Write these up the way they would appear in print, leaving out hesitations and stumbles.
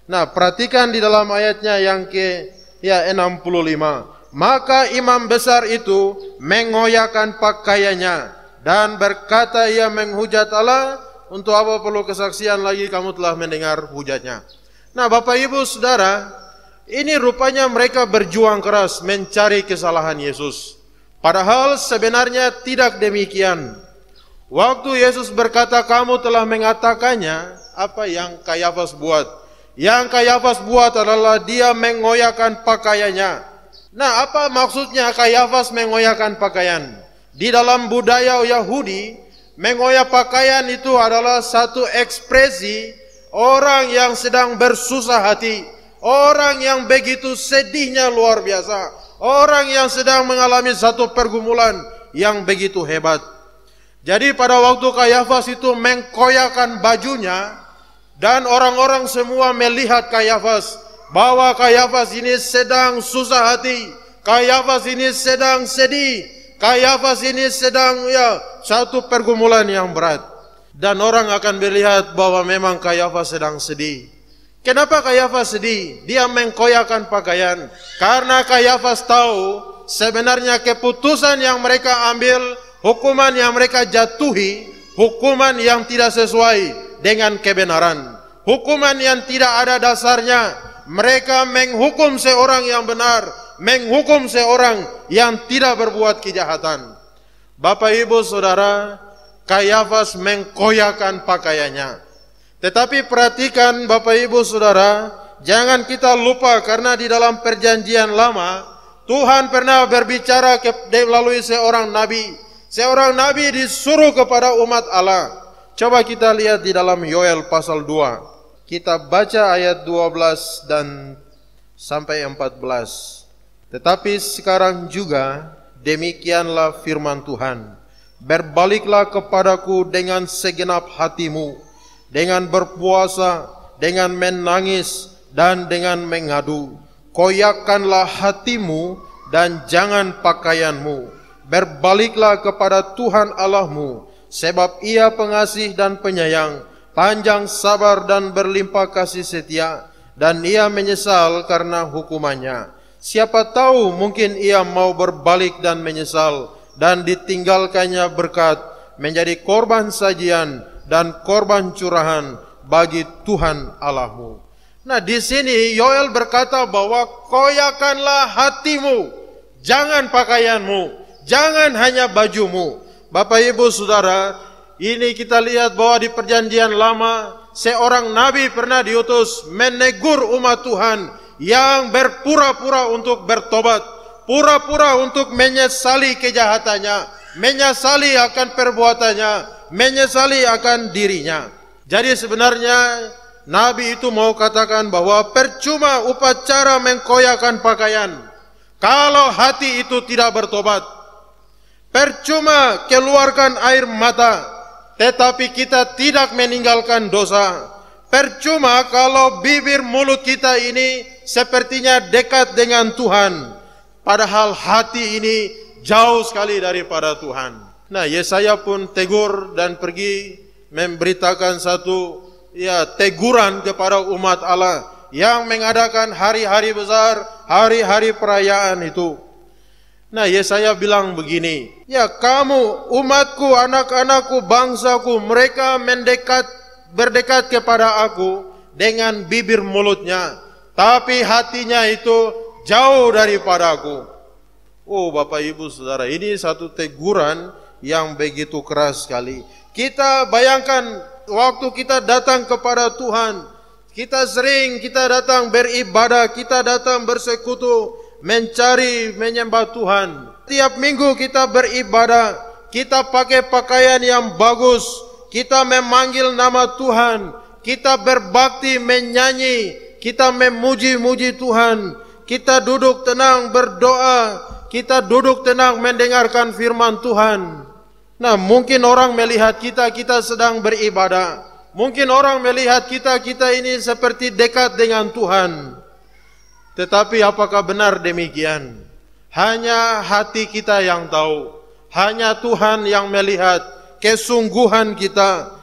Nah, perhatikan di dalam ayatnya yang ke 65. Maka imam besar itu mengoyakkan pakaiannya dan berkata ia menghujat Allah. Untuk apa perlu kesaksian lagi, kamu telah mendengar hujatnya. Nah, Bapak Ibu Saudara, ini rupanya mereka berjuang keras mencari kesalahan Yesus. Padahal sebenarnya tidak demikian. Waktu Yesus berkata kamu telah mengatakannya, apa yang Kayafas buat? Yang Kayafas buat adalah dia mengoyakkan pakaiannya. Nah, apa maksudnya Kayafas mengoyakkan pakaian? Di dalam budaya Yahudi, mengoyak pakaian itu adalah satu ekspresi orang yang sedang bersusah hati, orang yang begitu sedihnya luar biasa, orang yang sedang mengalami satu pergumulan yang begitu hebat. Jadi pada waktu Kayafas itu mengkoyakkan bajunya, dan orang-orang semua melihat Kayafas, bahwa Kayafas ini sedang susah hati, Kayafas ini sedang sedih, Kayafas ini sedang satu pergumulan yang berat. Dan orang akan melihat bahwa memang Kayafas sedang sedih. Kenapa Kayafas sedih? Dia mengkoyakkan pakaian. Karena Kayafas tahu sebenarnya keputusan yang mereka ambil, hukuman yang mereka jatuhi, hukuman yang tidak sesuai dengan kebenaran, hukuman yang tidak ada dasarnya. Mereka menghukum seorang yang benar, menghukum seorang yang tidak berbuat kejahatan. Bapak Ibu Saudara, Kayafas mengkoyakkan pakaiannya. Tetapi perhatikan Bapak Ibu Saudara, jangan kita lupa karena di dalam perjanjian lama Tuhan pernah berbicara melalui seorang nabi. Seorang nabi disuruh kepada umat Allah. Coba kita lihat di dalam Yoel pasal 2. Kita baca ayat 12 dan sampai 14. Tetapi sekarang juga demikianlah firman Tuhan. Berbaliklah kepadaku dengan segenap hatimu, dengan berpuasa, dengan menangis, dan dengan mengadu. Koyakkanlah hatimu dan jangan pakaianmu. Berbaliklah kepada Tuhan Allahmu, sebab Ia pengasih dan penyayang, panjang sabar dan berlimpah kasih setia, dan Ia menyesal karena hukumannya. Siapa tahu mungkin Ia mau berbalik dan menyesal, dan ditinggalkannya berkat menjadi korban sajian dan korban curahan bagi Tuhan Allahmu. Nah, di sini Yoel berkata bahwa koyakkanlah hatimu, jangan pakaianmu, jangan hanya bajumu. Bapak Ibu Saudara, ini kita lihat bahwa di perjanjian lama seorang nabi pernah diutus menegur umat Tuhan yang berpura-pura untuk bertobat, pura-pura untuk menyesali kejahatannya, menyesali akan perbuatannya, menyesali akan dirinya. Jadi sebenarnya nabi itu mau katakan bahwa percuma upacara mengkoyakkan pakaian kalau hati itu tidak bertobat. Percuma keluarkan air mata tetapi kita tidak meninggalkan dosa. Percuma kalau bibir mulut kita ini sepertinya dekat dengan Tuhan, padahal hati ini jauh sekali daripada Tuhan. Nah, Yesaya pun tegur dan pergi memberitakan satu teguran kepada umat Allah yang mengadakan hari-hari besar, hari-hari perayaan itu. Nah, Yesaya bilang begini, kamu umatku, anak-anakku, bangsaku, mereka berdekat kepada aku dengan bibir mulutnya, tapi hatinya itu jauh daripada aku. Oh Bapak Ibu Saudara, ini satu teguran yang begitu keras sekali. Kita bayangkan waktu kita datang kepada Tuhan, kita datang beribadah, kita datang bersekutu, mencari, menyembah Tuhan. Tiap minggu kita beribadah, kita pakai pakaian yang bagus, kita memanggil nama Tuhan, kita berbakti, menyanyi, kita memuji-muji Tuhan, kita duduk tenang berdoa, kita duduk tenang mendengarkan firman Tuhan. Nah, mungkin orang melihat kita sedang beribadah, mungkin orang melihat kita ini seperti dekat dengan Tuhan. Tetapi apakah benar demikian? Hanya hati kita yang tahu, hanya Tuhan yang melihat kesungguhan kita.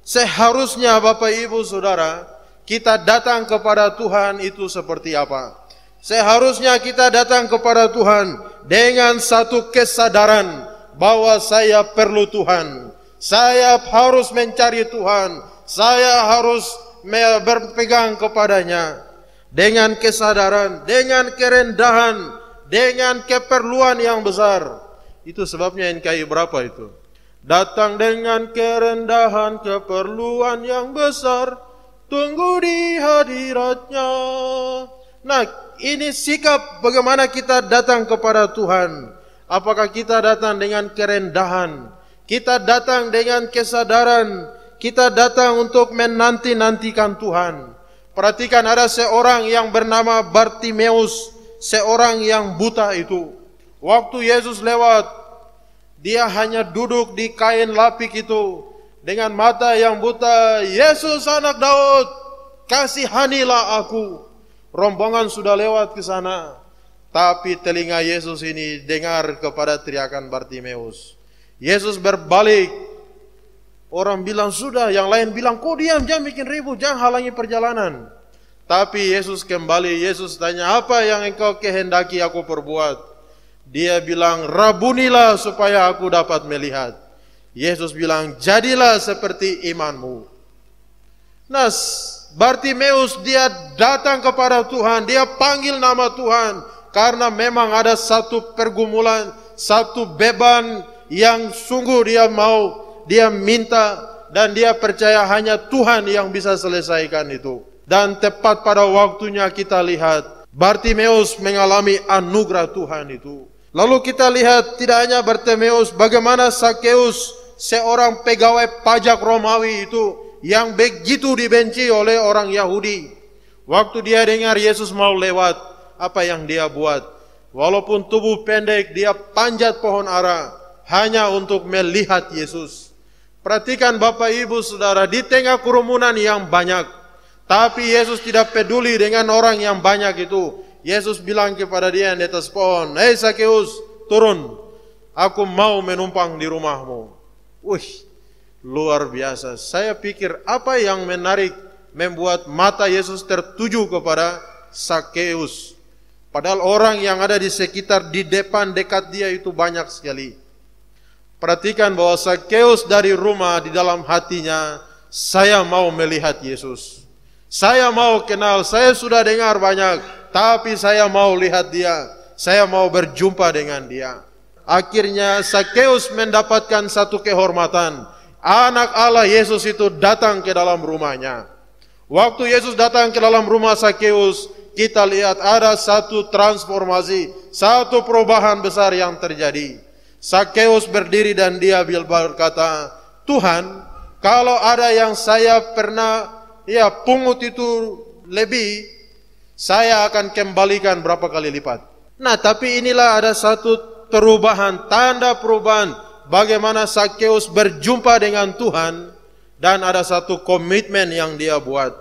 Seharusnya Bapak Ibu Saudara, kita datang kepada Tuhan itu seperti apa. Seharusnya kita datang kepada Tuhan dengan satu kesadaran bahwa saya perlu Tuhan. Saya harus mencari Tuhan. Saya harus berpegang kepadanya. Dengan kesadaran, dengan kerendahan, dengan keperluan yang besar. Itu sebabnya NKI berapa itu? Datang dengan kerendahan, keperluan yang besar, tunggu di hadiratnya. Nah, ini sikap bagaimana kita datang kepada Tuhan. Apakah kita datang dengan kerendahan? Kita datang dengan kesadaran. Kita datang untuk menanti-nantikan Tuhan. Perhatikan, ada seorang yang bernama Bartimeus, seorang yang buta itu. Waktu Yesus lewat, dia hanya duduk di kain lapik itu dengan mata yang buta. Yesus anak Daud, kasihanilah aku. Rombongan sudah lewat ke sana, tapi telinga Yesus ini dengar kepada teriakan Bartimeus. Yesus berbalik. Orang bilang sudah, yang lain bilang kok diam, jangan bikin ribut, jangan halangi perjalanan. Tapi Yesus kembali, Yesus tanya, apa yang engkau kehendaki aku perbuat? Dia bilang, rabunilah supaya aku dapat melihat. Yesus bilang, jadilah seperti imanmu. Nah, Bartimeus dia datang kepada Tuhan, dia panggil nama Tuhan, karena memang ada satu pergumulan, satu beban yang sungguh dia mau, dia minta, dan dia percaya hanya Tuhan yang bisa selesaikan itu. Dan tepat pada waktunya kita lihat Bartimeus mengalami anugerah Tuhan itu. Lalu kita lihat tidak hanya Bartimeus, bagaimana Sakeus, seorang pegawai pajak Romawi itu yang begitu dibenci oleh orang Yahudi. Waktu dia dengar Yesus mau lewat, apa yang dia buat? Walaupun tubuh pendek, dia panjat pohon ara hanya untuk melihat Yesus. Perhatikan Bapak Ibu Saudara, di tengah kerumunan yang banyak, tapi Yesus tidak peduli dengan orang yang banyak itu. Yesus bilang kepada dia di atas pohon, hei Sakeus, turun, aku mau menumpang di rumahmu. Wih, luar biasa. Saya pikir apa yang menarik membuat mata Yesus tertuju kepada Sakeus. Padahal orang yang ada di sekitar, di depan, dekat dia itu banyak sekali. Perhatikan bahwa Sakeus dari rumah, di dalam hatinya, saya mau melihat Yesus. Saya mau kenal, saya sudah dengar banyak, tapi saya mau lihat dia. Saya mau berjumpa dengan dia. Akhirnya Sakeus mendapatkan satu kehormatan. Anak Allah Yesus itu datang ke dalam rumahnya. Waktu Yesus datang ke dalam rumah Sakeus, kita lihat ada satu transformasi, satu perubahan besar yang terjadi. Sakeus berdiri dan dia berkata, Tuhan, kalau ada yang saya pernah pungut itu lebih, saya akan kembalikan berapa kali lipat. Nah, tapi inilah ada satu perubahan, tanda perubahan, bagaimana Sakeus berjumpa dengan Tuhan, dan ada satu komitmen yang dia buat.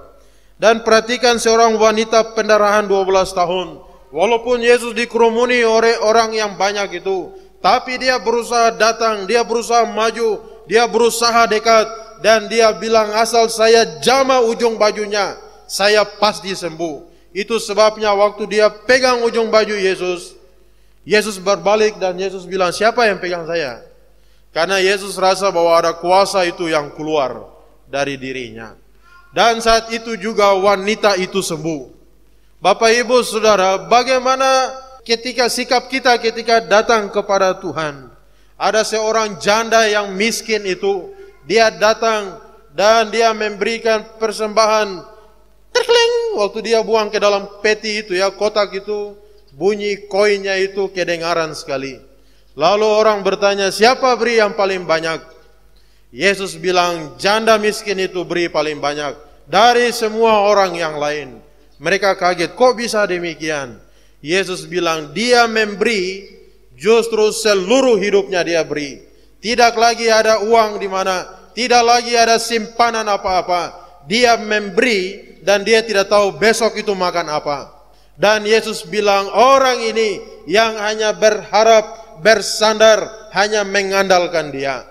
Dan perhatikan seorang wanita pendarahan 12 tahun, walaupun Yesus dikerumuni oleh orang yang banyak itu, tapi dia berusaha datang, dia berusaha maju, dia berusaha dekat, dan dia bilang asal saya jama ujung bajunya, saya pasti sembuh. Itu sebabnya waktu dia pegang ujung baju Yesus, Yesus berbalik dan Yesus bilang, siapa yang pegang saya? Karena Yesus rasa bahwa ada kuasa itu yang keluar dari dirinya. Dan saat itu juga wanita itu sembuh. Bapak Ibu Saudara, bagaimana ketika sikap kita ketika datang kepada Tuhan? Ada seorang janda yang miskin itu, dia datang dan dia memberikan persembahan. Terkling, waktu dia buang ke dalam peti itu kotak itu, bunyi koinnya itu kedengaran sekali. Lalu orang bertanya, siapa beri yang paling banyak? Yesus bilang, janda miskin itu beri paling banyak dari semua orang yang lain. Mereka kaget, kok bisa demikian? Yesus bilang, dia memberi justru seluruh hidupnya dia beri. Tidak lagi ada uang di mana, tidak lagi ada simpanan apa-apa. Dia memberi dan dia tidak tahu besok itu makan apa. Dan Yesus bilang, orang ini yang hanya berharap, bersandar, hanya mengandalkan dia.